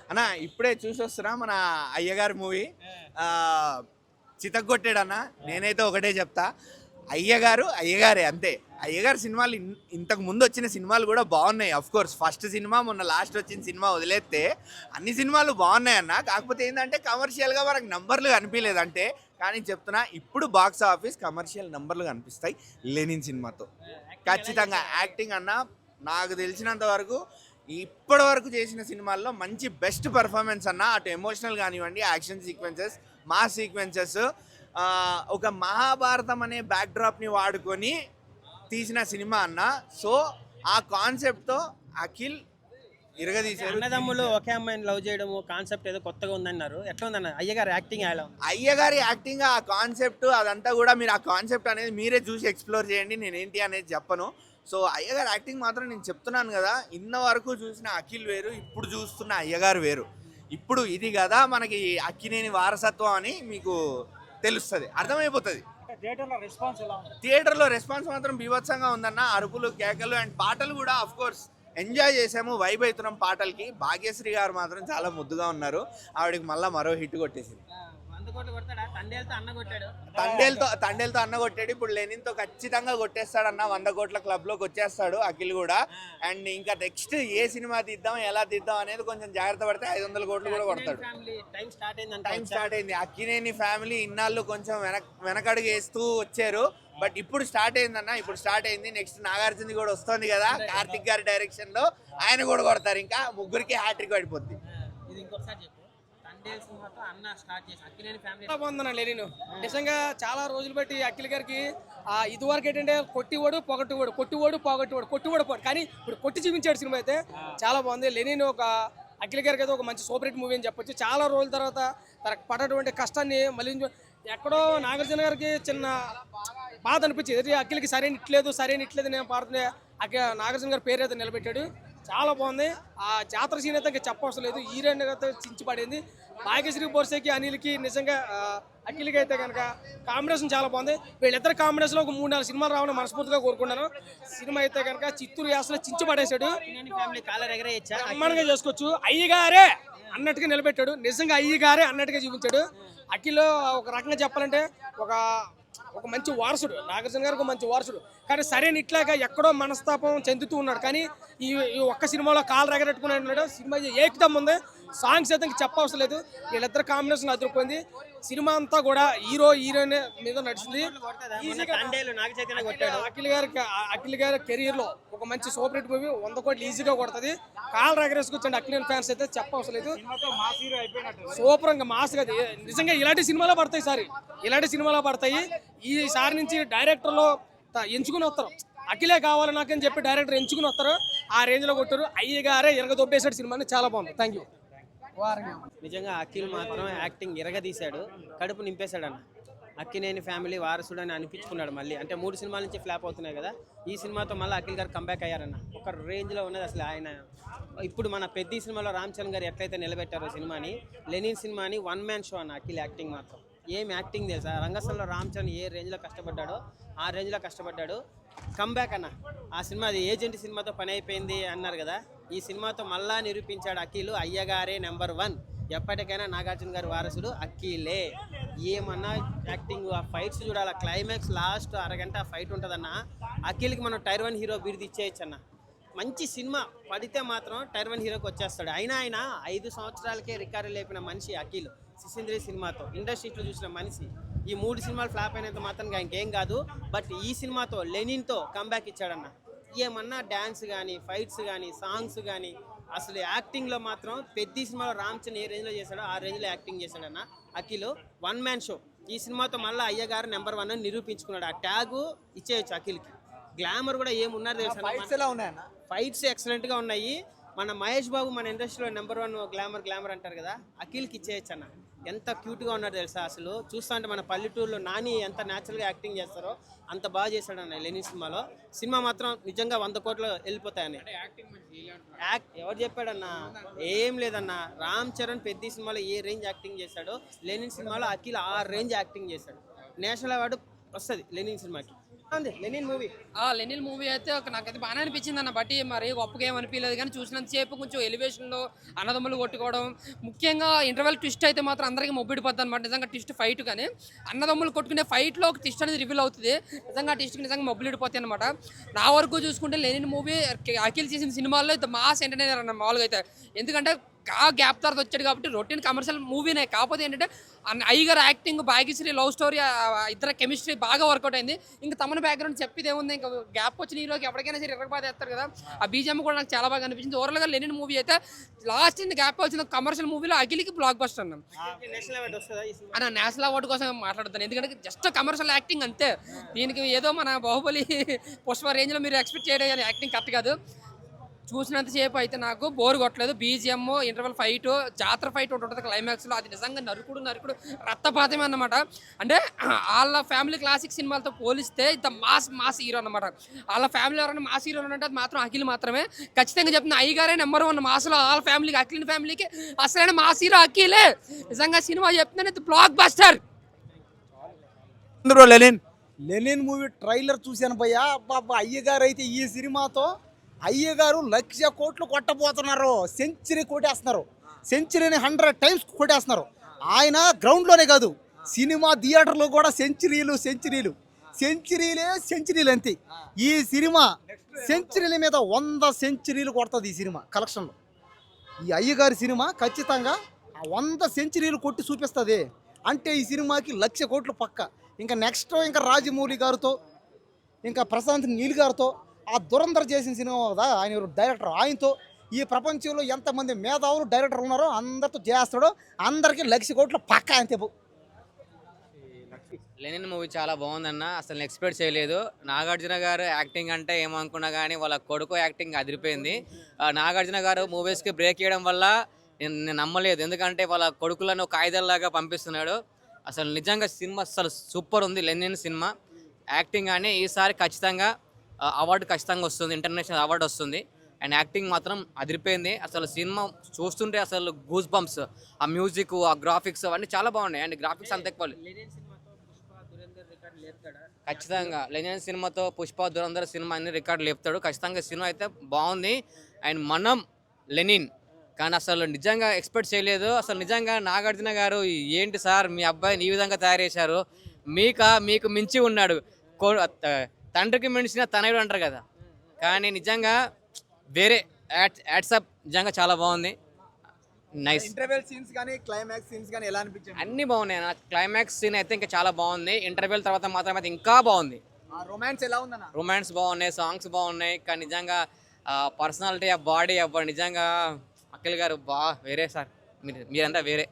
అన్న ఇప్పుడే చూసి వస్తున్నా మన అయ్యగారి మూవీ చితగ్గొట్టాడన్న. నేనైతే ఒకటే చెప్తా, అయ్యగారే అంతే. అయ్యగారి సినిమాలు ఇంతకు ముందు వచ్చిన సినిమాలు కూడా బాగున్నాయి. అఫ్ కోర్స్ ఫస్ట్ సినిమా మొన్న లాస్ట్ వచ్చిన సినిమా వదిలేస్తే అన్ని సినిమాలు బాగున్నాయి అన్న. కాకపోతే ఏంటంటే కమర్షియల్గా మనకు నంబర్లు కనిపించలేదు అంటే. కానీ చెప్తున్నా, ఇప్పుడు బాక్స్ ఆఫీస్ కమర్షియల్ నంబర్లు కనిపిస్తాయి లెనిన్ సినిమాతో. ఖచ్చితంగా యాక్టింగ్ అన్న నాకు తెలిసినంత వరకు ఇప్పటి వరకు చేసిన సినిమాల్లో మంచి బెస్ట్ పర్ఫార్మెన్స్ అన్న. అటు ఎమోషనల్ కానివ్వండి, యాక్షన్ సీక్వెన్సెస్, మాస్ సీక్వెన్సెస్, ఒక మహాభారతం అనే బ్యాక్డ్రాప్ని వాడుకొని తీసిన సినిమా అన్న. సో ఆ కాన్సెప్ట్తో అఖిల్ ఇరగదీశారు. అన్నదమ్ములు ఒకే అమ్మాయిని లవ్ చేయడం కాన్సెప్ట్ ఏదో కొత్తగా ఉందన్నారు. ఎట్లా ఉందన్న అయ్యగారి యాక్టింగ్? అయ్యగారి యాక్టింగ్, ఆ కాన్సెప్ట్ అదంతా కూడా మీరు ఆ కాన్సెప్ట్ అనేది మీరే చూసి ఎక్స్ప్లోర్ చేయండి. నేనేంటి అనేది చెప్పను. సో అయ్యగారు యాక్టింగ్ మాత్రం నేను చెప్తున్నాను కదా, ఇన్న వరకు చూసిన అఖిల్ వేరు, ఇప్పుడు చూస్తున్న అయ్యగారు వేరు. ఇప్పుడు ఇది కదా మనకి అక్కినేని వారసత్వం అని మీకు తెలుస్తుంది, అర్థమైపోతుంది. థియేటర్లో రెస్పాన్స్ మాత్రం బీభత్సంగా ఉందన్న. అరుపులు, కేకలు అండ్ పాటలు కూడా అఫ్ కోర్స్ ఎంజాయ్ చేసాము, వైబ్ అవుతున్నాం పాటలకి. భాగ్యశ్రీ గారు మాత్రం చాలా ముద్దుగా ఉన్నారు. ఆవిడకి మళ్ళీ మరో హిట్ కొట్టేసింది. తండేలతో అన్న కొట్టాడు. ఇప్పుడు లెనిన్తో ఖచ్చితంగా కొట్టేస్తాడన్న. 100 కోట్ల క్లబ్లోకి వచ్చేస్తాడు అఖిల్ కూడా. అండ్ ఇంకా నెక్స్ట్ ఏ సినిమా తీద్దాం, ఎలా తీద్దాం అనేది కొంచెం జాగ్రత్త పడితే 500 కోట్లు కూడా కొడతాడు. టైం స్టార్ట్ అయింది. అక్కినేని ఫ్యామిలీ ఇన్నాళ్ళు కొంచెం వెనకడుగు వేస్తూ వచ్చారు. బట్ ఇప్పుడు స్టార్ట్ అయిందన్న, ఇప్పుడు స్టార్ట్ అయింది. నెక్స్ట్ నాగార్జున కూడా వస్తుంది కదా, కార్తిక్ గారి డైరెక్షన్ లో. ఆయన కూడా కొడతారు. ఇంకా ముగ్గురికి హ్యాట్రిక్ పడిపోద్ది. నిజంగా చాలా రోజులు బట్టి అఖిల్ గారికి ఇదివరకు ఏంటంటే కొట్టివాడు కానీ ఇప్పుడు కొట్టి చూపించాడు. సినిమా అయితే చాలా బాగుంది. లెనిన్ ఒక అఖిల్ గారికి అయితే ఒక మంచి సూపర్ హిట్ మూవీ అని చెప్పొచ్చు. చాలా రోజుల తర్వాత తనకు పడ్డటువంటి కష్టాన్ని మళ్ళీ ఎక్కడో నాగార్జున గారికి చిన్న బాధ అనిపించింది. అఖిల్కి సరైన ఇట్లేదు నేను పాడుతున్నా. నాగార్జున గారి పేరు అయితే నిలబెట్టాడు. చాలా బాగుంది. ఆ జాతర సీన్ అయితే ఇంకా చెప్పవసరం లేదు. హీరోయిన్ అయితే చించి పడింది. భాగ్యశ్రీ బోర్సేకి, అనిల్కి, నిజంగా అఖిల్కి అయితే కనుక కాంబినేషన్ చాలా బాగుంది. వీళ్ళిద్దరు కాంబినేషన్లో ఒక 3-4 సినిమాలు రావాలని మనస్ఫూర్తిగా కోరుకున్నాను. సినిమా అయితే కనుక చిత్తూరు యాసలో చించి పడేశాడు. అమ్మానిగా చేసుకోవచ్చు. అయ్యగారే అన్నట్టుగా నిలబెట్టాడు. నిజంగా అయ్యగారే అన్నట్టుగా చూపించాడు. అఖిల్ ఒక రకంగా చెప్పాలంటే ఒక మంచి వారసుడు, నాగార్జున గారికి ఒక మంచి వారసుడు. కానీ సరైన ఇట్లాగా ఎక్కడో మనస్తాపం చెందుతూ ఉన్నాడు. కానీ ఈ ఒక్క సినిమాలో కాలు రగరెట్టుకుని ఉన్నాడు. సినిమా ఏకదమ్ ఉంది. సాంగ్స్ అయితే చెప్పవసరం లేదు. వీళ్ళిద్దరు కాంబినేషన్ అదిరిపోయింది. సినిమా అంతా కూడా హీరోయిన్ మీద నడిచింది. అఖిల్ గారి కెరీర్ లో ఒక మంచి సూపర్ హిట్ మూవీ. 100 కోట్లు ఈజీగా కొడుతుంది. కాలు రగరేసుకొచ్చండి అఖిల్ ఫ్యాన్స్ అయితే చెప్పవసరం లేదు. సూపర్ గా మాస్ గా నిజంగా ఇలాంటి సినిమాలో పడతాయి. ఈసారి నుంచి డైరెక్టర్లో ఎంచుకుని వస్తారు. అఖిలే కావాలి నాకని చెప్పి డైరెక్టర్ ఎంచుకుని వస్తారు. ఆ రేంజ్ లో కొట్టారు. అయ్యగారే ఇరగదొబ్బేశాడు సినిమాని. చాలా బాగుంది. Thank you. నిజంగా అఖిల్ మాత్రం యాక్టింగ్ ఇరగదీశాడు, కడుపు నింపేశాడు అన్న. అక్కినేని ఫ్యామిలీ వారసుడు అని అనిపించుకున్నాడు మళ్ళీ. అంటే 3 సినిమాల నుంచి ఫ్లాప్ అవుతున్నాయి కదా, ఈ సినిమాతో మళ్ళీ అఖిల్ గారు కంబ్యాక్ అయ్యారన్న. ఒక రేంజ్లో ఉన్నది అసలు ఆయన. ఇప్పుడు మన పెద్ద సినిమాలో రామ్ చరణ్ గారు ఎట్లయితే నిలబెట్టారో సినిమాని, లెనిన్ సినిమాని 1 మ్యాన్ షో అన్న. అఖిల్ యాక్టింగ్ మాత్రం ఏం యాక్టింగ్ తెలుసా. రంగస్థలంలో రామ్ చరణ్ ఏ రేంజ్లో కష్టపడ్డాడో ఆ రేంజ్లో కష్టపడ్డాడు. కంబ్యాక్ అన్న. ఆ సినిమా అది ఏజెంట్ సినిమాతో పని అయిపోయింది అన్నారు కదా, ఈ సినిమాతో మళ్ళా నిరూపించాడు అఖిల్. అయ్యగారే నెంబర్ 1. ఎప్పటికైనా నాగార్జున గారి వారసుడు అఖిలే. ఏమన్నా యాక్టింగ్, ఆ ఫైట్స్ చూడాలి. క్లైమాక్స్ లాస్ట్ అరగంట ఫైట్ ఉంటుందన్న. అఖిల్కి మనం టైర్ 1 హీరో బిరుదు ఇచ్చేయచ్చు అన్న. మంచి సినిమా పడితే మాత్రం టైర్ 1 హీరోకి వచ్చేస్తాడు. అయినా ఆయన 5 సంవత్సరాలకే రికార్డు లేపిన మనిషి అఖిల్. సిసింద్రి సినిమాతో ఇండస్ట్రీలో చూసిన మనిషి. ఈ 3 సినిమాలు ఫ్లాప్ అయినంత మాత్రం ఇంకేం కాదు. బట్ ఈ సినిమాతో లెనిన్తో కంబ్యాక్ ఇచ్చాడన్న. ఏమన్నా డ్యాన్స్ కానీ, ఫైట్స్ కానీ, సాంగ్స్ కానీ, అసలు యాక్టింగ్లో మాత్రం పెద్ద సినిమాలో రామ్ చరణ్ ఏ రేంజ్లో చేశాడో ఆ రేంజ్లో యాక్టింగ్ చేశాడన్న అఖిల్. 1 man show. ఈ సినిమాతో మళ్ళీ అయ్యగారు నెంబర్ 1 అని నిరూపించుకున్నాడు. ఆ ట్యాగు ఇచ్చేయచ్చు అఖిల్కి. గ్లామర్ కూడా ఏమున్నారు తెలుసా, ఫైట్స్ ఎక్సలెంట్గా ఉన్నాయి. మన మహేష్ బాబు మన ఇండస్ట్రీలో నెంబర్ 1 గ్లామర్ అంటారు కదా, అఖిల్కి ఇచ్చేయచ్చు అన్న. ఎంత క్యూట్గా ఉన్నాడు తెలుసా. అసలు చూస్తా అంటే మన పల్లెటూరులో నాని ఎంత న్యాచురల్గా యాక్టింగ్ చేస్తారో అంత బాగా చేశాడన్న లెనిన్ సినిమాలో. సినిమా మాత్రం నిజంగా 100 కోట్లు వెళ్ళిపోతాయని. ఎవరు చెప్పాడన్న? ఏం లేదన్న. రామ్ చరణ్ పెద్ద సినిమాలో ఏ రేంజ్ యాక్టింగ్ చేశాడో లెనిన్ సినిమాలో అఖిల్ ఆ రేంజ్ యాక్టింగ్ చేశాడు. నేషనల్ అవార్డు వస్తుంది లెనిన్ సినిమాకి. లెనిన్ మూవీ లెనిన్ మూవీ అయితే నాకైతే బాగానే అనిపించింది అన్న, బట్టి మరి గొప్పగా ఏం అనిపించలేదు కానీ చూసినంతసేపు కొంచెం ఎలివేషన్లో అన్నదమ్ములు కొట్టుకోవడం, ముఖ్యంగా ఇంటర్వెల్ ట్విస్ట్ అయితే మాత్రం అందరికీ మొబ్బిడిపోద్ది అనమాట. నిజంగా ట్విస్ట్ ఫైట్ కానీ అన్నదమ్ములు కొట్టుకునే ఫైట్లో ఒక ట్విస్ట్ అనేది రివీల్ అవుతుంది. నిజంగా ఆ ట్విస్ట్కి నిజంగా మొబ్బిడిపోతాయి అనమాట. నా వరకు చూసుకుంటే లెనిన్ మూవీ అఖిల్ చేసిన సినిమాల్లో ఇది మాస్ ఎంటర్టైనర్ అన్న మామూలుగా అయితే. ఎందుకంటే గ్యాప్ తర్వాత వచ్చాడు కాబట్టి రొటీన్ కమర్షియల్ మూవీనే. కాకపోతే ఏంటంటే అయ్యగారు యాక్టింగ్, భాగ్యశ్రీ లవ్ స్టోరీ, ఇద్దరు కెమిస్ట్రీ బాగా వర్కౌట్ అయింది. ఇంకా తమన బ్యాక్గ్రౌండ్ చెప్పేది ఏముంది, ఇంకా గ్యాప్ వచ్చిన హీరోకి ఎవరికైనా సరే ఎర్రబాధ వేస్తారు కదా. ఆ బీజం కూడా నాకు చాలా బాగా అనిపించింది. ఓవరాల్గా లెనిన్ మూవీ అయితే లాస్ట్ గ్యాప్ వచ్చిన కమర్షియల్ మూవీలో అఖిల్కి బ్లాక్ బస్టర్ అన్నాం. నేషనల్ అవార్డు వస్తుందా ఈ సినిమా? అన్న నేషనల్ అవార్డు కోసం మాట్లాడుతాను, ఎందుకంటే జస్ట్ కమర్షియల్ యాక్టింగ్ అంతే. దీనికి ఏదో మన బాహుబలి పుష్ప రేంజ్లో మీరు ఎక్స్పెక్ట్ చేయడం యాక్టింగ్ కరెక్ట్ కాదు. చూసినంతసేపు అయితే నాకు బోర్ కొట్టలేదు. బీజిఎం, ఇంటర్వల్ ఫైట్, జాతర ఫైట్ ఒకటి ఉంటుంది క్లైమాక్స్లో, అది నిజంగా నరుకుడు రక్తపాతమే అన్నమాట. అంటే వాళ్ళ ఫ్యామిలీ క్లాసిక్ సినిమాలతో పోలిస్తే ఇంత మాస్ హీరో అన్నమాట. వాళ్ళ ఫ్యామిలీ ఎవరైనా మాస్ హీరో అంటే అది మాత్రం అఖిల్ మాత్రమే. ఖచ్చితంగా చెప్తున్నా, అయ్యగారే నెంబర్ 1 మాస్లో. వాళ్ళ ఫ్యామిలీకి, అఖిల్ ఫ్యామిలీకి అసలైన మాస్ హీరో అఖిలే. నిజంగా సినిమా చెప్తున్నాను, ఇది blockbuster. Lenin movie trailer చూశాను భయ్యా. అబ్బా అయ్యగారు అయితే ఈ సినిమాతో అయ్యగారు 1,00,000 కోట్లు కొట్టబోతున్నారు. సెంచరీ కొట్టేస్తున్నారు. సెంచరీని 100 టైమ్స్ కొట్టేస్తున్నారు. ఆయన గ్రౌండ్లోనే కాదు, సినిమా థియేటర్లో కూడా సెంచరీలు అంతే. ఈ సినిమా సెంచరీల మీద 100 సెంచరీలు కొడుతుంది. ఈ సినిమా కలెక్షన్లో ఈ అయ్యగారి సినిమా ఖచ్చితంగా 100 సెంచరీలు కొట్టి చూపిస్తుంది. అంటే ఈ సినిమాకి 1,00,000 కోట్లు పక్క. ఇంకా నెక్స్ట్ ఇంకా రాజమౌళి గారితో, ఇంకా ప్రశాంత్ నీల్ గారితో, ఆ దురంధర్ చేసిన సినిమా కదా ఆయన డైరెక్టర్, ఆయనతో ఈ ప్రపంచంలో ఎంతమంది మేధావులు డైరెక్టర్ ఉన్నారో అందరితో చేస్తాడో. అందరికీ 1,00,000 కోట్లు పక్క అంతే. లెనిన్ మూవీ చాలా బాగుందన్న, అసలు ఎక్స్పెక్ట్ చేయలేదు. నాగార్జున గారు యాక్టింగ్ అంటే ఏమనుకున్నా కానీ వాళ్ళ కొడుకు యాక్టింగ్ అదిరిపోయింది. నాగార్జున గారు మూవీస్కి బ్రేక్ ఇవ్వడం వల్ల నేను నమ్మలేదు, ఎందుకంటే వాళ్ళ కొడుకులను ఒక ఆయుధాల్లాగా పంపిస్తున్నాడు. అసలు నిజంగా సినిమా అసలు సూపర్ ఉంది. లెనిన్ సినిమా యాక్టింగ్ కానీ ఈసారి ఖచ్చితంగా అవార్డు ఖచ్చితంగా వస్తుంది, ఇంటర్నేషనల్ అవార్డు వస్తుంది. అండ్ యాక్టింగ్ మాత్రం అదిరిపోయింది. అసలు సినిమా చూస్తుంటే అసలు గూస్ బంప్స్, ఆ మ్యూజిక్, ఆ గ్రాఫిక్స్ అవన్నీ చాలా బాగున్నాయి. అండ్ గ్రాఫిక్స్ అంత ఎక్కువ. ఖచ్చితంగా లెనిన్ సినిమాతో పుష్ప దురంధర్ సినిమా అన్ని రికార్డు లేపుతాడు. ఖచ్చితంగా సినిమా అయితే బాగుంది. అండ్ మనం లెనిన్ కానీ అసలు నిజంగా ఎక్స్పెక్ట్ చేయలేదు. అసలు నిజంగా నాగార్జున గారు ఏంటి సార్ మీ అబ్బాయిని ఈ విధంగా తయారు చేశారు, మీకు మించి ఉన్నాడు, తండ్రికి మించిన తనయుడు అంటారు కదా. కానీ నిజంగా వేరే యాడ్సప్, నిజంగా చాలా బాగుంది. నైస్. ఇంటర్వెల్ సీన్స్ కానీ క్లైమాక్స్ సీన్స్ కానీ ఎలా అనిపించింది? అన్నీ బాగున్నాయి. నాకు క్లైమాక్స్ సీన్ అయితే ఇంకా చాలా బాగుంది. ఇంటర్వెల్ తర్వాత మాత్రం అయితే ఇంకా బాగుంది. రొమాన్స్ ఎలా ఉందన్న? రొమాన్స్ బాగున్నాయి, సాంగ్స్ బాగున్నాయి. కానీ నిజంగా పర్సనాలిటీ, ఆ బాడీ నిజంగా అఖిల్ గారు వేరే సార్, మీరంతా వేరే.